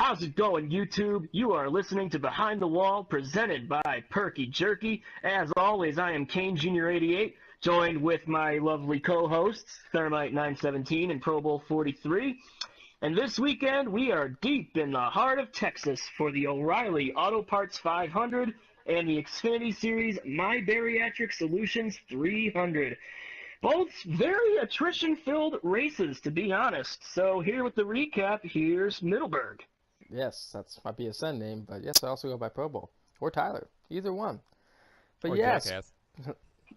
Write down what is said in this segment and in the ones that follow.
How's it going, YouTube? You are listening to Behind the Wall, presented by Perky Jerky. As always, I am Kane Jr. 88, joined with my lovely co-hosts, Thermite 917 and Pro Bowl 43. And this weekend, we are deep in the heart of Texas for the O'Reilly Auto Parts 500 and the Xfinity Series My Bariatric Solutions 300. Both very attrition-filled races, to be honest. So here with the recap, here's Middleburg. Yes, that's my PSN name, but yes, I also go by Pro Bowl. Or Tyler. Either one. But or yes. Jackass.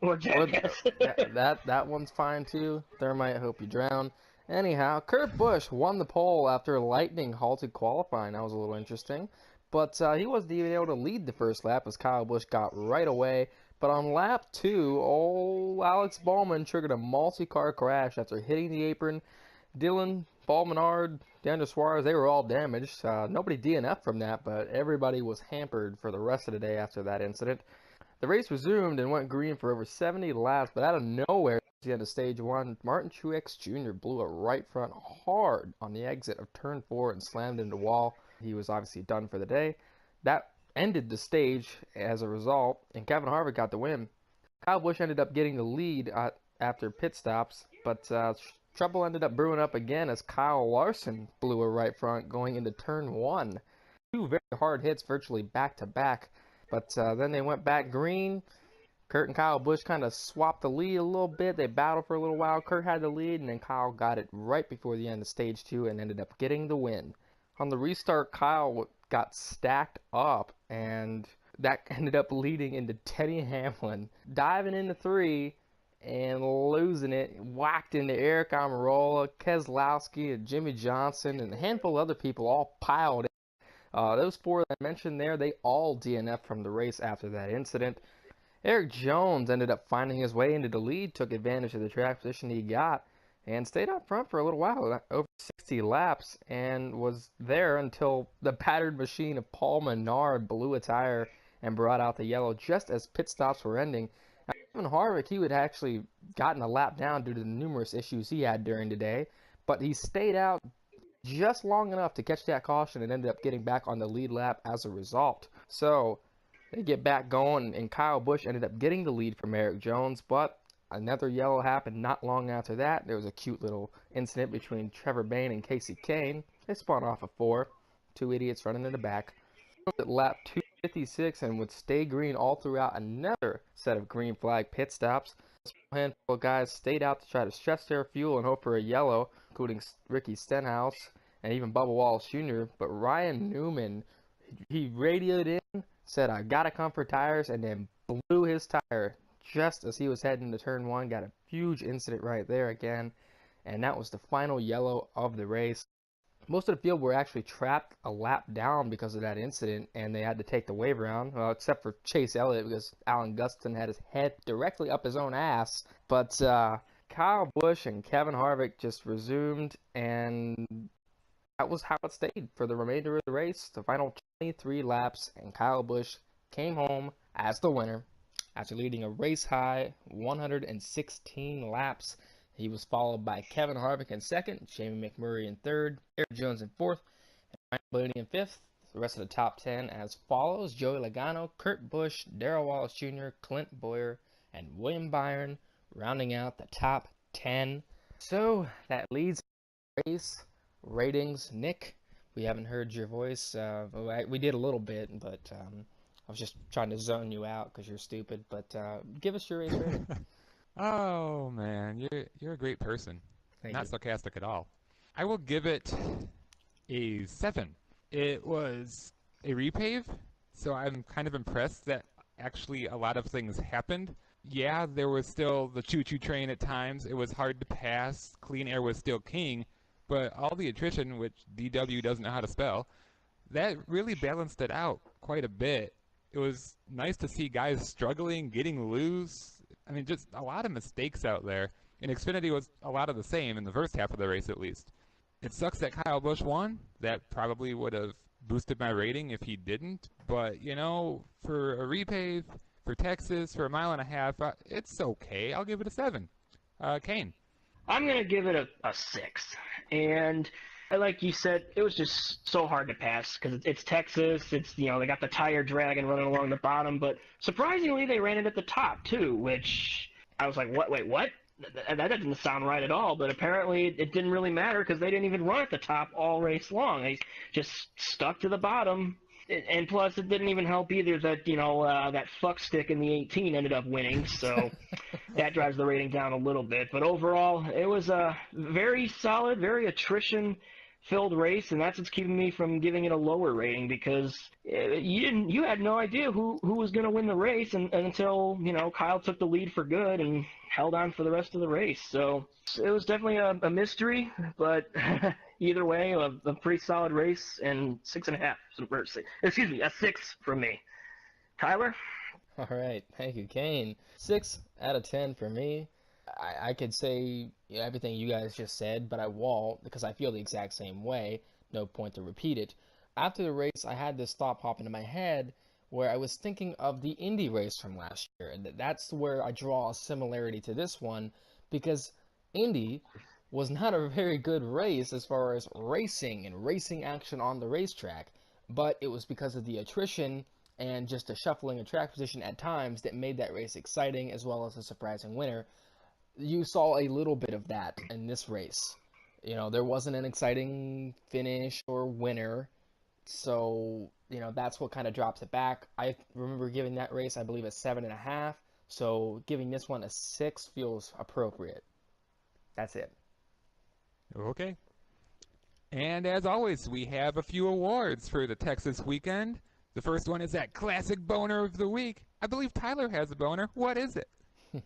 Or Jackass. that one's fine too. Thermite, hope you drown. Anyhow, Kurt Busch won the pole after lightning halted qualifying. That was a little interesting. But he wasn't even able to lead the first lap as Kyle Busch got right away. But on lap 2, old Alex Bowman triggered a multi-car crash after hitting the apron. Dylan, Paul Menard, Daniel Suarez, they were all damaged. Nobody DNF'd from that, but everybody was hampered for the rest of the day after that incident. The race resumed and went green for over 70 laps, but out of nowhere, at the end of stage 1, Martin Truex Jr. blew a right front hard on the exit of turn 4 and slammed into the wall. He was obviously done for the day. That ended the stage as a result, and Kevin Harvick got the win. Kyle Busch ended up getting the lead after pit stops, but trouble ended up brewing up again as Kyle Larson blew a right front going into turn 1. Two very hard hits virtually back to back, but then they went back green. Kurt and Kyle Busch kind of swapped the lead a little bit. They battled for a little while. Kurt had the lead, and then Kyle got it right before the end of stage 2 and ended up getting the win. On the restart, Kyle got stacked up, and that ended up leading into Teddy Hamlin diving into 3 and losing it. Whacked into Eric Almirola, Keselowski, and Jimmy Johnson, and a handful of other people all piled in. Those 4 that I mentioned there, they all DNF'd from the race after that incident. Eric Jones ended up finding his way into the lead, took advantage of the track position he got, and stayed out front for a little while, over 60 laps, and was there until the battered machine of Paul Menard blew a tire and brought out the yellow just as pit stops were ending. Now, Kevin Harvick, he would actually gotten a lap down due to the numerous issues he had during the day, but he stayed out just long enough to catch that caution and ended up getting back on the lead lap as a result. So they get back going, and Kyle Busch ended up getting the lead from Eric Jones, but another yellow happened not long after that. There was a cute little incident between Trevor Bayne and Casey Kane. They spun off of 4. 2 idiots running in the back. At lap 256 and would stay green all throughout another set of green flag pit stops. A handful of guys stayed out to try to stretch their fuel and hope for a yellow, including Ricky Stenhouse and even Bubba Wallace Jr. But Ryan Newman, he radioed in, said, "I gotta come for tires," and then blew his tire just as he was heading to turn 1. Got a huge incident right there again, and that was the final yellow of the race. Most of the field were actually trapped a lap down because of that incident, and they had to take the wave around, well, except for Chase Elliott because Alan Gustin had his head directly up his own ass. But Kyle Busch and Kevin Harvick just resumed, and that was how it stayed for the remainder of the race. The final 23 laps, and Kyle Busch came home as the winner after leading a race-high 116 laps. He was followed by Kevin Harvick in 2nd, Jamie McMurray in 3rd, Eric Jones in 4th, and Ryan Blaney in 5th. The rest of the top 10 as follows: Joey Logano, Kurt Busch, Darrell Wallace Jr., Clint Boyer, and William Byron, rounding out the top 10. So that leads the race ratings. Nick, we haven't heard your voice. We did a little bit, but I was just trying to zone you out because you're stupid. But give us your race rating. Oh man, you're a great person. Thank Not you. sarcastic at all. I will give it a 7. It was a repave, so I'm kind of impressed that actually a lot of things happened. Yeah, there was still the choo-choo train at times. It was hard to pass. Clean air was still king, but all the attrition, which DW doesn't know how to spell, that really balanced it out quite a bit. It was nice to see guys struggling, getting loose. I mean, just a lot of mistakes out there. And Xfinity was a lot of the same in the first half of the race, at least. It sucks that Kyle Busch won. That probably would have boosted my rating if he didn't. But, you know, for a repave, for Texas, for a mile and a half, it's okay. I'll give it a 7. Kane. I'm going to give it a 6. And Like you said, it was just so hard to pass because it's Texas. It's, they got the tire dragging running along the bottom, but surprisingly they ran it at the top too, which I was like, what? Wait, what? That doesn't sound right at all. But apparently it didn't really matter because they didn't even run at the top all race long. They just stuck to the bottom. And plus, it didn't even help either that, that fuck stick in the 18 ended up winning, so that drives the rating down a little bit. But overall, it was a very solid, very attrition-filled race, and that's what's keeping me from giving it a lower rating because you had no idea who was going to win the race until, Kyle took the lead for good and held on for the rest of the race. So it was definitely a mystery, but either way, a pretty solid race and 6.5. Excuse me, a 6 from me. Tyler? All right, thank you, Kane. 6 out of 10 for me. I could say everything you guys just said, but I won't because I feel the exact same way. No point to repeat it. After the race, I had this thought pop into my head where I was thinking of the Indy race from last year, and that's where I draw a similarity to this one because Indy was not a very good race as far as racing and racing action on the racetrack, but it was because of the attrition and just a shuffling of track position at times that made that race exciting as well as a surprising winner. You saw a little bit of that in this race. There wasn't an exciting finish or winner, so, that's what kind of drops it back. I remember giving that race, I believe, a 7.5, so giving this one a 6 feels appropriate. That's it. Okay. And as always, we have a few awards for the Texas weekend. The first one is that classic boner of the week. I believe Tyler has a boner. What is it?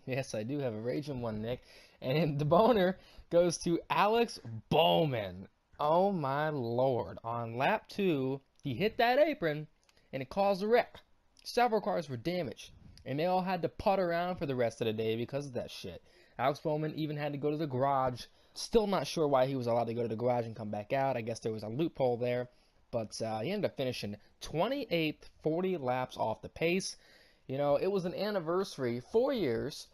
Yes, I do have a raging one, Nick. And the boner goes to Alex Bowman. Oh my lord. On lap 2, he hit that apron and it caused a wreck. Several cars were damaged, and they all had to putt around for the rest of the day because of that shit. Alex Bowman even had to go to the garage. Still not sure why he was allowed to go to the garage and come back out. I guess there was a loophole there. But he ended up finishing 28th, 40 laps off the pace. It was an anniversary, 4 years,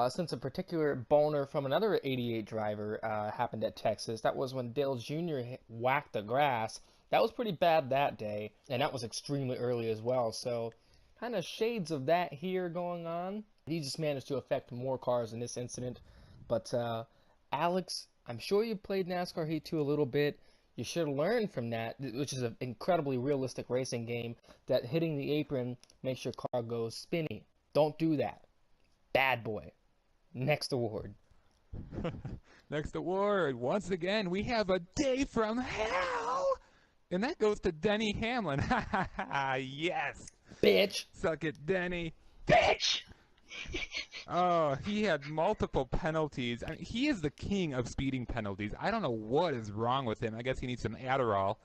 since a particular boner from another 88 driver happened at Texas. That was when Dale Jr. whacked the grass. That was pretty bad that day, and that was extremely early as well. So kind of shades of that here going on. He just managed to affect more cars in this incident. But Alex, I'm sure you played NASCAR Heat 2 a little bit. You should learn from that, which is an incredibly realistic racing game, that hitting the apron makes your car go spinny. Don't do that. Bad boy. Next award. Next award. Once again, we have a day from hell. And that goes to Denny Hamlin. Yes. Bitch. Suck it, Denny. Bitch! Oh, he had multiple penalties. I mean, he is the king of speeding penalties. I don't know what is wrong with him. I guess he needs some Adderall.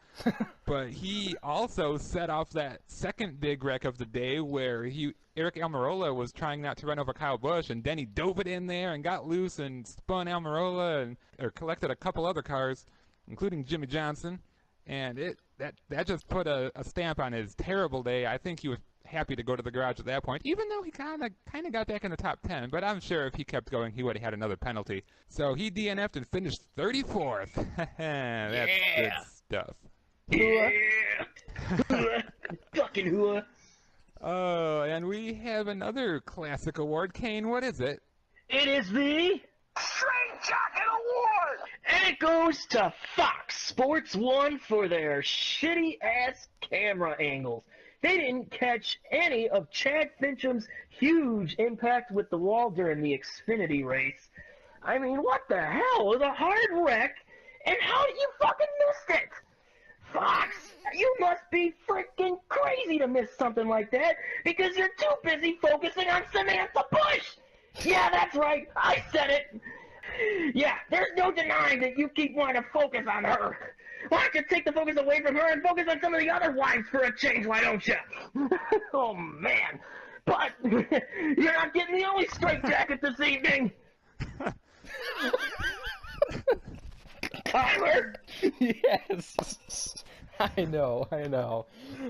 But he also set off that second big wreck of the day where Eric Almirola was trying not to run over Kyle Busch, and Denny dove it in there and got loose and spun Almirola or collected a couple other cars, including Jimmy Johnson. And that just put a stamp on his terrible day. I think he was happy to go to the garage at that point, even though he kind of got back in the top 10. But I'm sure if he kept going, he would have had another penalty. So he DNF'd and finished 34th. That's good stuff. Yeah! Fucking hooah! Oh, and we have another classic award. Kane, what is it? It is the Straight Jacket Award! And it goes to Fox Sports 1 for their shitty-ass camera angles. They didn't catch any of Chad Fincham's huge impact with the wall during the Xfinity race. I mean, what the hell? It was a hard wreck, and how did you fucking miss it? Fox, you must be freaking crazy to miss something like that, because you're too busy focusing on Samantha Bush! Yeah, that's right, I said it! Yeah, there's no denying that you keep wanting to focus on her. Why don't you take the focus away from her and focus on some of the other wives for a change, why don't you? Oh, man. But you're not getting the only straitjacket this evening. Tyler? Yes. I know.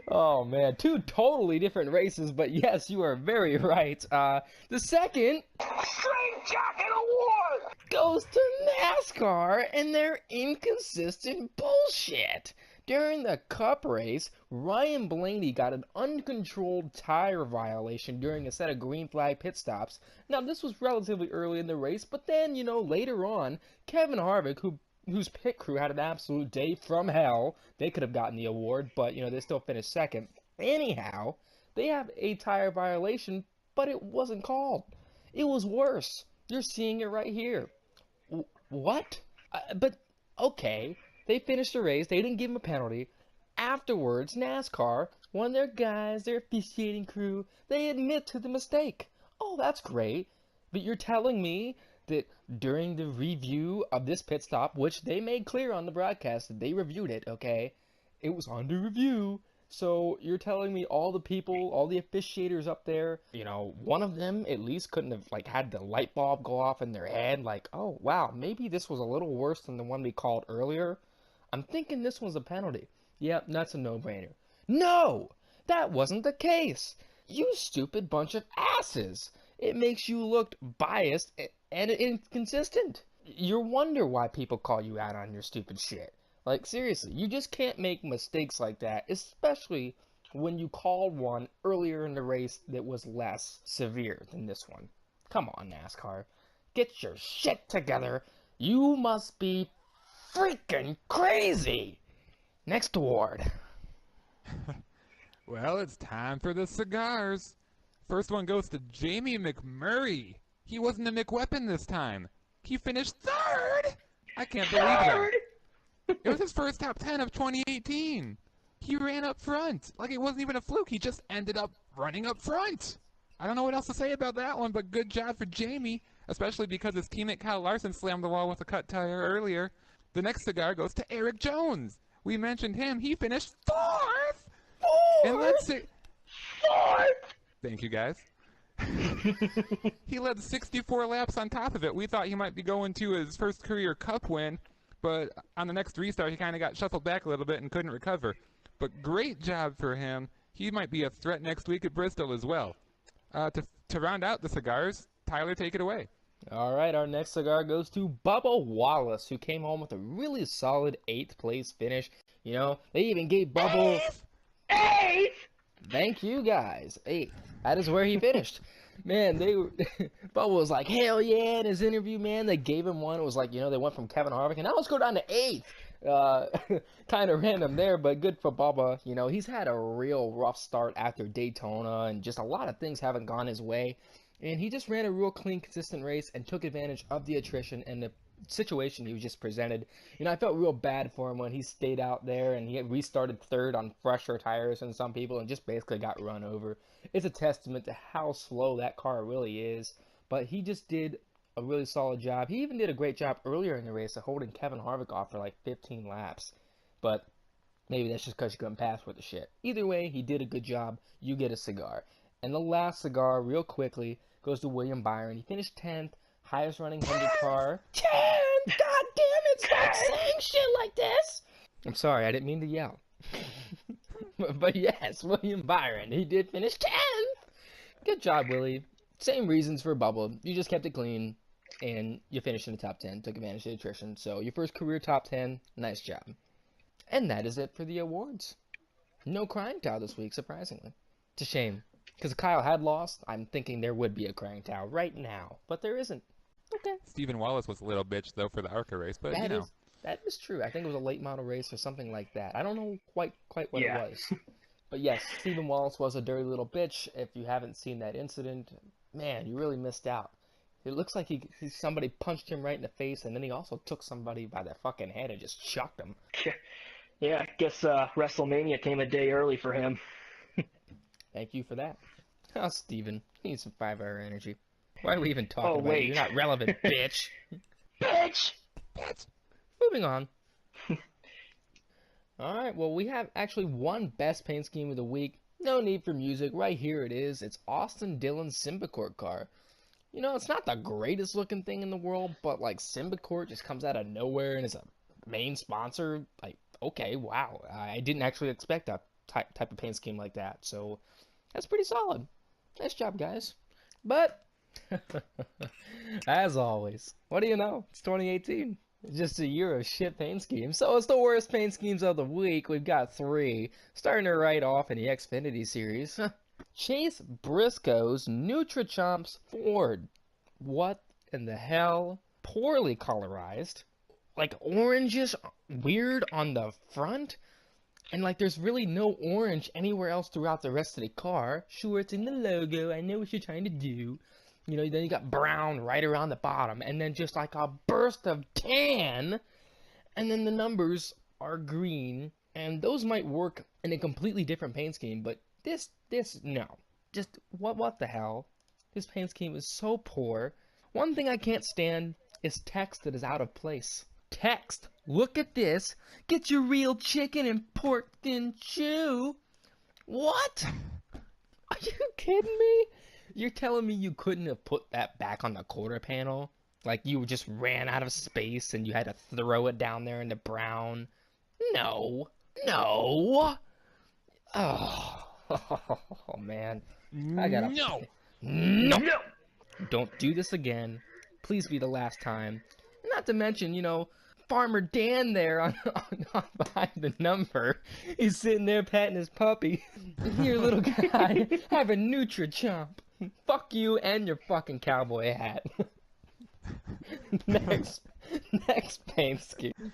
Oh, man. 2 totally different races, but yes, you are very right. The second Straight Jacket Award goes to NASCAR and their inconsistent bullshit. During the Cup race, Ryan Blaney got an uncontrolled tire violation during a set of green flag pit stops. Now, this was relatively early in the race, but then, later on, Kevin Harvick, whose pit crew had an absolute day from hell, they could have gotten the award, but, they still finished second. Anyhow, they have a tire violation, but it wasn't called. It was worse. You're seeing it right here. What? But, okay. They finished the race. They didn't give him a penalty. Afterwards, NASCAR, one of their guys, their officiating crew, they admit to the mistake. Oh, that's great. But you're telling me that during the review of this pit stop, which they made clear on the broadcast that they reviewed it, okay, it was under review. So you're telling me all the people, all the officiators up there, one of them at least couldn't have, had the light bulb go off in their head, oh, wow, maybe this was a little worse than the one we called earlier. I'm thinking this was a penalty. Yep, that's a no-brainer. No! That wasn't the case! You stupid bunch of asses! It makes you look biased and inconsistent. You wonder why people call you out on your stupid shit. Seriously, you just can't make mistakes like that, especially when you called one earlier in the race that was less severe than this one. Come on, NASCAR. Get your shit together. You must be freaking crazy. Next award. Well, it's time for the cigars. First one goes to Jamie McMurray. He wasn't a McWeapon this time. He finished third! I can't believe that. It was his first top 10 of 2018. He ran up front. It wasn't even a fluke. He just ended up running up front. I don't know what else to say about that one, but good job for Jamie, especially because his teammate Kyle Larson slammed the wall with a cut tire earlier. The next cigar goes to Eric Jones. We mentioned him. He finished fourth! And let's see. Fourth! Thank you, guys. He led 64 laps on top of it. We thought he might be going to his first career Cup win, but on the next restart, he kind of got shuffled back a little bit and couldn't recover. But great job for him. He might be a threat next week at Bristol as well. To round out the cigars, Tyler, take it away. All right, our next cigar goes to Bubba Wallace, who came home with a really solid 8th place finish. They even gave Bubba... Eighth! Thank you, guys. 8th. That is where he finished. Man, Bubba was like, hell yeah, in his interview, man. They gave him one. It was they went from Kevin Harvick, and now let's go down to 8th. Kind of random there, but good for Bubba. He's had a real rough start after Daytona, and just a lot of things haven't gone his way. And he just ran a real clean, consistent race and took advantage of the attrition and the situation he was just presented. I felt real bad for him when he stayed out there and he had restarted third on fresher tires than some people and just basically got run over. It's a testament to how slow that car really is, but he just did a really solid job. He even did a great job earlier in the race of holding Kevin Harvick off for 15 laps, but maybe that's just because you couldn't pass with the shit. Either way, he did a good job. You get a cigar. And the last cigar, real quickly, goes to William Byron. He finished 10th, highest running 100 car. 10th! God damn it! Stop saying shit like this! I'm sorry, I didn't mean to yell. But yes, William Byron, he did finish 10th! Good job, Willie. Same reasons for Bubba. You just kept it clean, and you finished in the top 10, took advantage of the attrition. So your first career top 10, nice job. And that is it for the awards. No crying towel this week, surprisingly. It's a shame. Because Kyle had lost, I'm thinking there would be a crying towel right now, but there isn't. Okay. Stephen Wallace was a little bitch, though, for the ARCA race, but, That is true. I think it was a late model race or something like that. I don't know quite what it was. But yes, Stephen Wallace was a dirty little bitch. If you haven't seen that incident, man, you really missed out. It looks like somebody punched him right in the face, and then he also took somebody by the fucking head and just chucked him. Yeah, I guess WrestleMania came a day early for him. Thank you for that. Oh, Steven, you need some 5-hour energy. Why are we even talking about wait. you? You're not relevant, bitch. Bitch! Moving on. Alright, well, we have actually one best paint scheme of the week. No need for music. Right here it is. It's Austin Dillon's Symbicort car. It's not the greatest looking thing in the world, but, Symbicort just comes out of nowhere and is a main sponsor. Okay, wow. I didn't actually expect a type of paint scheme like that, so that's pretty solid. Nice job, guys. But As always. What do you know? It's 2018. It's just a year of shit paint schemes. So it's the worst paint schemes of the week. We've got 3. Starting to right off in the Xfinity series. Chase Briscoe's Nutrichomps Ford. What in the hell? Poorly colorized. Like orangish weird on the front. And like there's really no orange anywhere else throughout the rest of the car. Sure, it's in the logo. I know what you're trying to do. You know, then you got brown right around the bottom. And then just like a burst of tan. And then the numbers are green. And those might work in a completely different paint scheme. But this, no. Just, what the hell? This paint scheme is so poor. One thing I can't stand is text that is out of place. Text. Look at this. Get your real chicken and pork thin chew. What? Are you kidding me? You're telling me you couldn't have put that back on the quarter panel? Like you just ran out of space and you had to throw it down there in the brown? No. No. Oh, man. I gotta... No! No! Don't do this again. Please be the last time. Not to mention, you know, Farmer Dan there on behind the number. He's sitting there patting his puppy. Here, little guy, have a Nutrichomp. Fuck you and your fucking cowboy hat. Next paint scheme.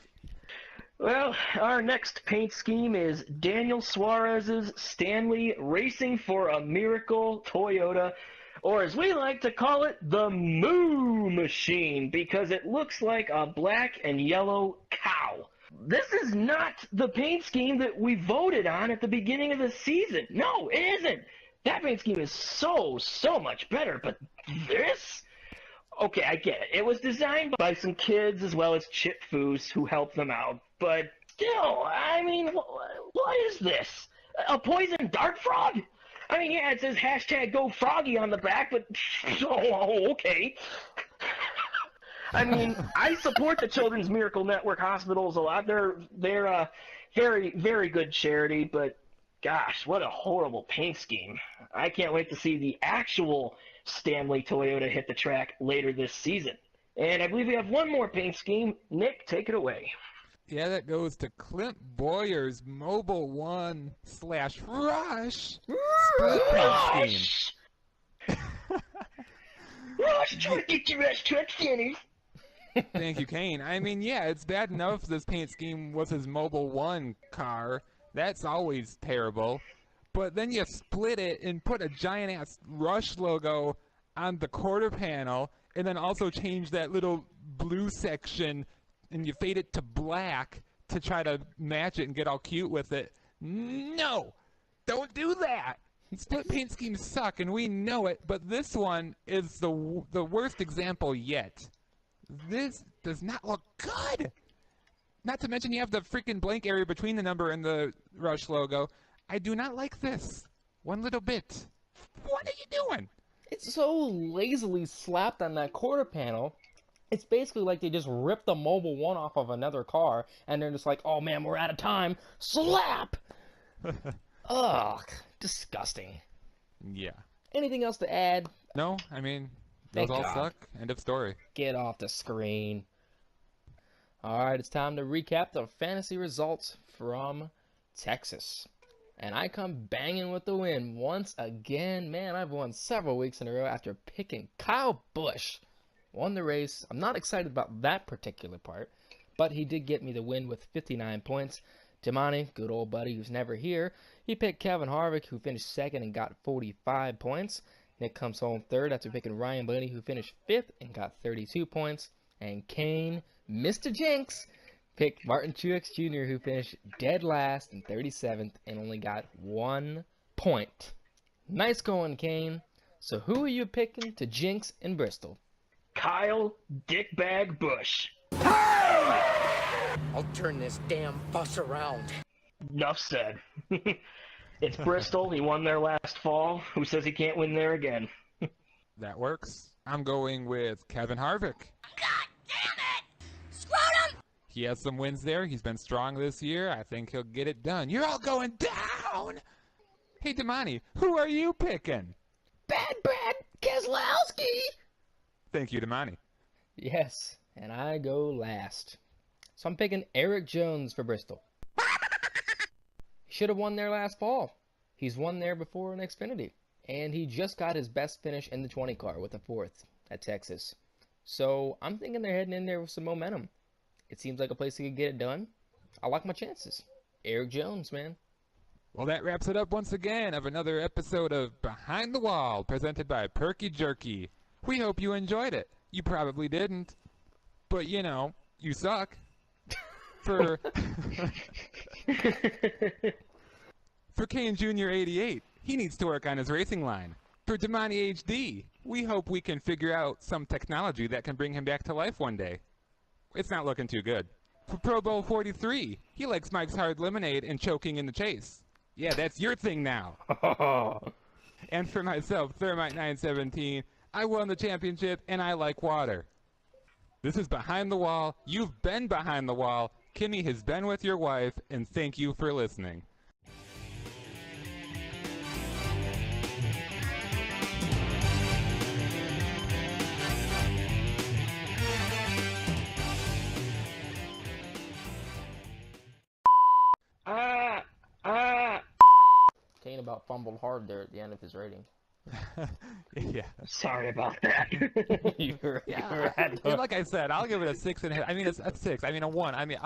Well, our next paint scheme is Daniel Suarez's Stanley Racing for a Miracle Toyota, or as we like to call it, the Moo Machine, because it looks like a black and yellow cow. This is not the paint scheme that we voted on at the beginning of the season. No, it isn't. That paint scheme is so much better, but this? Okay, I get it. It was designed by some kids as well as Chip Foose who helped them out, but still, I mean, what is this? A poison dart frog? I mean, yeah, it says hashtag Go Froggy on the back, but oh, okay. I mean, I support the Children's Miracle Network hospitals a lot. They're very, very good charity, but gosh, what a horrible paint scheme. I can't wait to see the actual Stanley Toyota hit the track later this season. And I believe we have one more paint scheme. Nick, take it away. Yeah, that goes to Clint Boyer's Mobile 1/Rush split paint scheme. Rush, try to get your ass truck centers. Thank you, Kane. I mean, yeah, it's bad enough this paint scheme was his Mobile 1 car. That's always terrible. But then you split it and put a giant-ass Rush logo on the quarter panel, and then also change that little blue section, and you fade it to black to try to match it and get all cute with it. No! Don't do that! Split paint schemes suck, and we know it, but this one is the worst example yet. This does not look good! Not to mention you have the freaking blank area between the number and the Rush logo. I do not like this. One little bit. What are you doing? It's so lazily slapped on that quarter panel. It's basically like they just ripped the Mobile 1 off of another car, and they're just like, oh man, we're out of time. Slap! Ugh, disgusting. Yeah. Anything else to add? No, I mean, those Thank all God. suck. End of story. Get off the screen. Alright, it's time to recap the fantasy results from Texas. And I come banging with the win once again. Man, I've won several weeks in a row after picking Kyle Busch. Won the race. I'm not excited about that particular part, but he did get me the win with 59 points. Timani, good old buddy who's never here, he picked Kevin Harvick, who finished second and got 45 points. Nick comes home third after picking Ryan Blaney, who finished fifth and got 32 points. And Kane, Mr. Jinx, picked Martin Truex Jr., who finished dead last and 37th and only got 1 point. Nice going, Kane. So who are you picking to jinx in Bristol? Kyle Dickbag Busch. I'll turn this damn bus around. Enough said. It's Bristol. He won there last fall. Who says he can't win there again? That works. I'm going with Kevin Harvick. God damn it! Scrotum! He has some wins there. He's been strong this year. I think he'll get it done. You're all going down! Hey, Damani, who are you picking? Bad Brad Keselowski! Thank you, Damani. Yes, and I go last. So I'm picking Eric Jones for Bristol. He should have won there last fall. He's won there before in Xfinity. And he just got his best finish in the 20 car with a 4th at Texas. So I'm thinking they're heading in there with some momentum. It seems like a place that could get it done. I like my chances. Eric Jones, man. Well, that wraps it up once again of another episode of Behind the Wall, presented by Perky Jerky. We hope you enjoyed it. You probably didn't. But, you know, you suck. For Kane Jr. 88, he needs to work on his racing line. For Damani HD, we hope we can figure out some technology that can bring him back to life one day. It's not looking too good. For Pro Bowl 43, he likes Mike's Hard Lemonade and choking in the chase. Yeah, that's your thing now. And for myself, Thermite 917, I won the championship and I like water. This is Behind the Wall. You've been behind the wall. Kimmy has been with your wife, and thank you for listening. Kane about fumbled hard there at the end of his rating. Yeah. Sorry about that. you were Yeah, like I said, I'll give it a 6.5. I mean, it's a 6. I mean, a 1. I mean,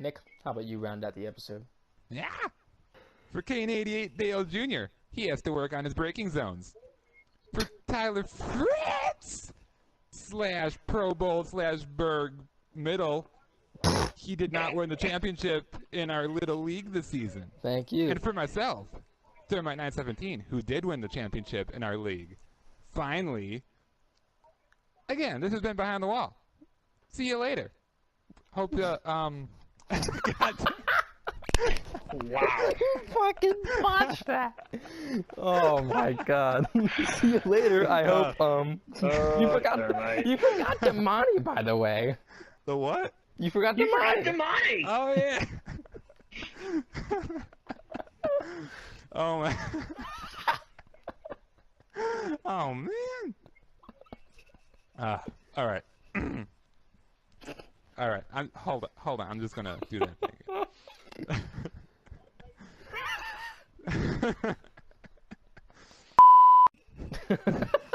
Nick, how about you round out the episode? Yeah. For Kane 88 Dale Jr., he has to work on his braking zones. For Tyler Fritz / Pro Bowl / Berg Middle, he did not win the championship in our little league this season. Thank you. And for myself, Thermite 917, who did win the championship in our league. Finally, again, this has been Behind the Wall. See you later. Hope God. Wow. You fucking botched that. Oh my god. See you later. I hope you forgot Damani, by the way. The what? You forgot You forgot Damani. Damani! Oh yeah. Oh man. Oh man. All right. All right. Hold on. I'm just gonna do that thing.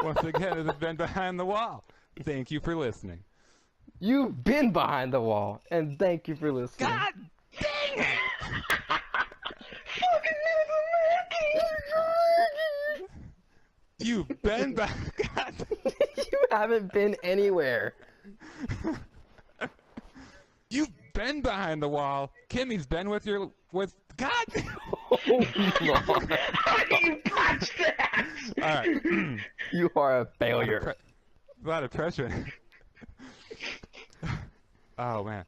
Once again, it has been Behind the Wall. Thank you for listening. You've been behind the wall, and thank you for listening. God dang it! You've been God. You haven't been anywhere. You've been behind the wall. Kimmy's been with God. Oh, Lord. How do you botch that? All right. You are a failure. A lot of pressure. Oh man.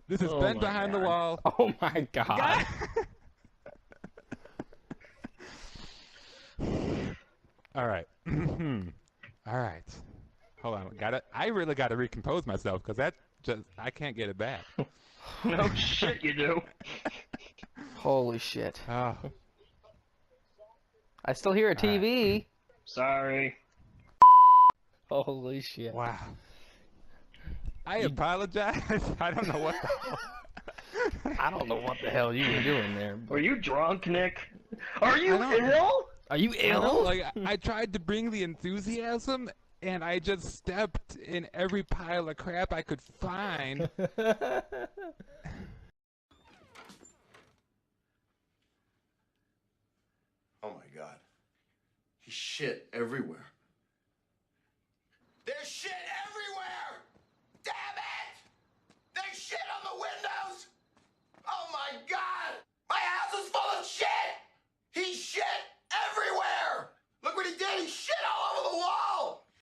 This has been Behind the Wall. Oh my god. All right. All right. Hold on. I really got to recompose myself because I can't get it back. No shit, you do. Holy shit. Oh. I still hear a TV. Sorry. Holy shit. Wow. I apologize. I don't know what the hell. I don't know what the hell you were doing there. Were you drunk, Nick? Are you ill? Are you I know, ill? like I tried to bring the enthusiasm, and I just stepped in every pile of crap I could find. Oh my god. He shit everywhere.